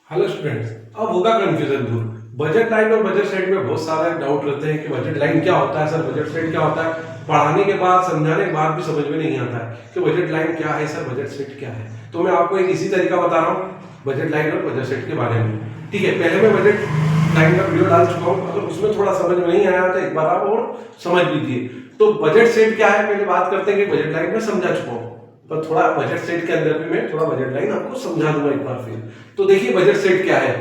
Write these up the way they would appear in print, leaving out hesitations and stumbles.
Hello students, अब होगा confusion दूर। बजट लाइन और बजट सेट में बहुत सारे डाउट रहते हैं कि बजट लाइन क्या होता है सर, बजट सेट क्या होता है। पढ़ाने के बाद समझाने के बाद भी समझ में नहीं आता है कि बजट लाइन क्या है सर, बजट सेट क्या है। तो मैं आपको एक इसी तरीका बता रहा हूँ बजट लाइन और बजट सेट के बारे में। ठीक है, पहले मैं बजट लाइन का वीडियो डाल चुका हूँ, अगर उसमें थोड़ा समझ में नहीं आया तो एक बार आप और समझ लीजिए। तो बजट सेट क्या है पहले बात करते हैं कि बजट लाइन में समझा चुका हूँ, पर थोड़ा बजट सेट के अंदर भी मैं थोड़ा बजट लाइन आपको समझा दूंगा एक बार फिर। तो देखिए बजट सेट क्या है।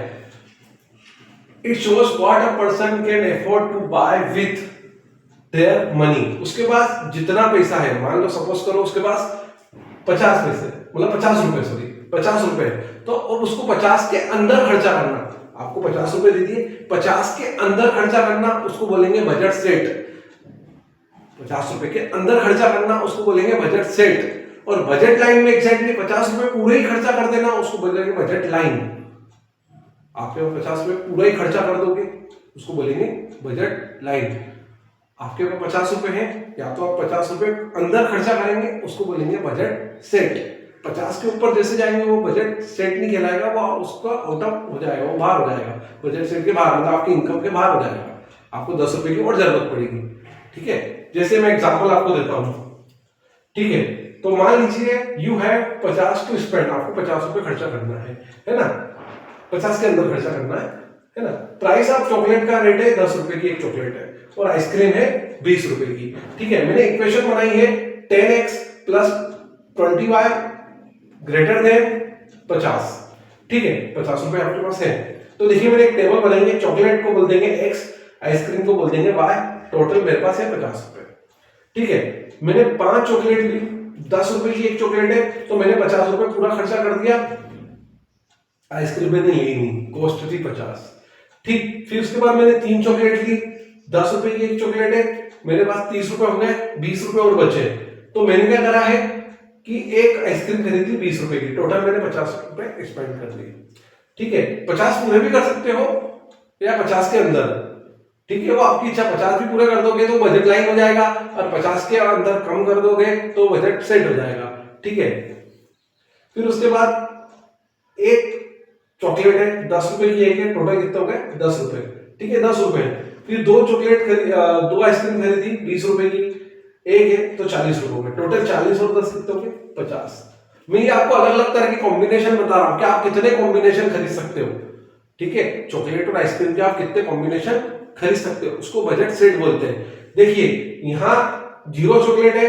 It shows what a person can afford to buy with their money. उसके पास जितना पैसा है, मान लो सपोज करो उसके पास 50 पैसे, मतलब 50 रुपए, सॉरी 50 रुपए, तो अब उसको 50 के अंदर खर्चा करना। आपको 50 रुपए दे दिए, 50 के अंदर खर्चा करना उसको बोलेंगे बजट सेट। 50 रुपए के अंदर खर्चा करना उसको बोलेंगे बजट सेट। और बजट लाइन में एग्जैक्टली 50 रुपए पूरे ही खर्चा कर देना उसको बोलेंगे बजट लाइन। आपके 50 रुपए पूरा ही खर्चा कर दोगे उसको बोलेंगे बजट लाइन। आपके पास 50 रुपए हैं, या तो आप 50 रुपए अंदर खर्चा करेंगे उसको बोलेंगे बजट सेट। 50 के ऊपर जैसे जाएंगे वो बजट सेट नहीं कहलाएगा, वो उसका आउट ऑफ हो जाएगा, वो बाहर हो जाएगा, बजट सेट के बाहर, मतलब आपकी इनकम के बाहर हो जाएगा, आपको 10 रुपए की और जरूरत पड़ेगी। ठीक है, जैसे मैं एग्जांपल आपको देता हूं। ठीक है, तो मान लीजिए यू हैव 50 टू स्पेंड, आपको 50 रुपए खर्चा करना है ना, 50 के अंदर खर्चा करना है ना। प्राइस ऑफ चॉकलेट का रेट है 10 रुपए की एक चॉकलेट है, और आइसक्रीम है 20 रुपए की। ठीक है, मैंने इक्वेशन बनाई है 10x plus 20y greater than 50। ठीक है, 50 रुपए आपके पास है, तो देखिए मैंने एक टेबल बनाएंगे, चॉकलेट को बोल देंगे x, आइसक्रीम को बोल देंगे y, टोटल मेरे पास है 50 रुपए। ठीक है, मैंने 5 चॉकलेट ली, 10 रुपए की एक चॉकलेट है, तो मैंने 50 रुपए पूरा खर्चा कर दिया। आइसक्रीम मैंने ली नहीं, कॉस्ट थी 50। ठीक, फिर उसके बाद मैंने 3 चॉकलेट ली, 10 रुपए की एक चॉकलेट है, मेरे पास 30 रुपए हो गए, 20 रुपए और बचे। तो मैंने क्या करा है कि एक आइसक्रीम खरीदी 20 रुपए की, टोटल मैंने 50 रुपए स्पेंड कर दिए। ठीक है, 50 पूरे भी कर सकते हो या 50 के अंदर, ठीक है, वो आपकी इच्छा। 50 भी पूरे कर दोगे तो बजट लाइन हो जाएगा, और 50 के अंदर कम कर दोगे तो बजट सेट हो जाएगा। ठीक है, फिर उसके बाद एक चॉकलेट है 10 रुपए की एक है, टोटल कितने हो गए 10 रुपए। ठीक है, 10 रुपए। फिर दो आइसक्रीम खरीदी 20 रुपए की एक है, तो 40 रुपए हो गए, टोटल 40 और 10 कितने हो गए 50। मैं ये आपको अलग अलग तरह की कॉम्बिनेशन बता रहा हूं कि आप कितने कॉम्बिनेशन खरीद सकते हो। ठीक है, चॉकलेट और आइसक्रीम के आप कितने कॉम्बिनेशन खरीद सकते हो, उसको बजट सेट बोलते हैं। देखिए यहां 0 चॉकलेट है,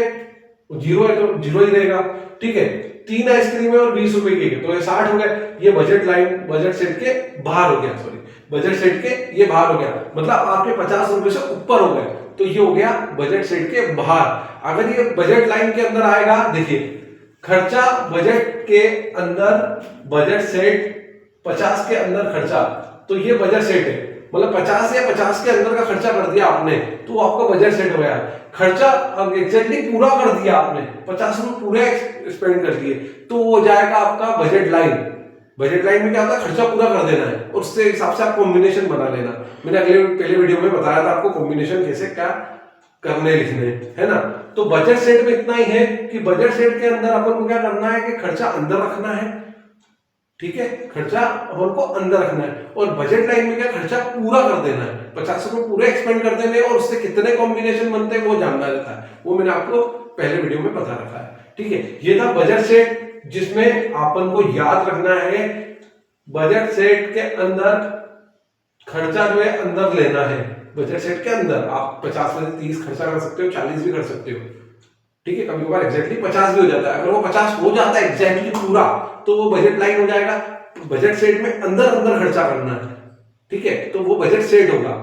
0 है तो 0 ही रहेगा। ठीक है, 3 आइसक्रीम है और 20 रुपए की है, तो ये 60 हो गए। ये बजट लाइन, बजट सेट के बाहर हो गया, सॉरी बजट सेट के ये बाहर हो गया, मतलब आपके 50 रुपए से ऊपर हो गए, तो ये हो गया बजट सेट के बाहर। अगर ये बजट लाइन के अंदर आएगा, देखिए खर्चा बजट के अंदर, बजट सेट 50 के अंदर खर्चा, तो ये बजट सेट है, मतलब 50 या 50 के अंदर का खर्चा कर दिया आपने तो आपका बजट सेट हो गया। खर्चा एग्जैक्टली पूरा कर दिया आपने, 50 रुपए पूरे स्पेंड कर दिए, तो वो हो जाएगा आपका बजट लाइन। बजट लाइन में क्या होता है, खर्चा पूरा कर देना है और उससे हिसाब से आप कॉम्बिनेशन बना लेना। मैंने पहले वीडियो में बताया था आपको कॉम्बिनेशन कैसे क्या करने लिखने, है ना। तो बजट सेट में इतना ही है कि बजट सेट के अंदर अपन को क्या करना है कि खर्चा अंदर रखना है। ठीक है, खर्चा अपन को अंदर रखना है, और बजट लाइन में क्या खर्चा पूरा कर देना है, 50 रुपए पूरे एक्सपेंड कर देने, और उससे कितने कॉम्बिनेशन बनते हैं वो जानना रहता है, वो मैंने आपको पहले वीडियो में बता रखा है। ठीक है, ये था बजट सेट, जिसमें अपन को याद रखना है बजट सेट के अंदर खर्चा जो है अंदर लेना है। बजट सेट के अंदर आप 50 में से 30 खर्चा कर सकते हो, 40 भी कर सकते हो। ठीक है, कभी कभार एग्जैक्टली 50 भी हो जाता है, अगर वो 50 हो जाता है एग्जैक्टली पूरा तो वो बजट लाइन हो जाएगा। बजट सेट में अंदर अंदर खर्चा करना है, ठीक है, तो वो बजट सेट होगा।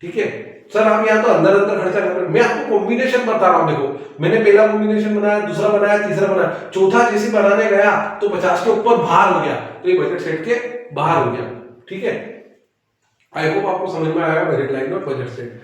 ठीक है सर, आप यहाँ तो अंदर अंदर खर्चा कर रहे हैं, मैं आपको कॉम्बिनेशन बता रहा हूं। देखो मैंने पहला कॉम्बिनेशन बनाया, दूसरा बनाया, तीसरा बनाया, चौथा जैसे बनाने गया तो 50 के ऊपर बाहर हो गया, तो ये बजट सेट के बाहर हो गया। ठीक है, आई होप आपको समझ में आया बजट लाइन और बजट सेट।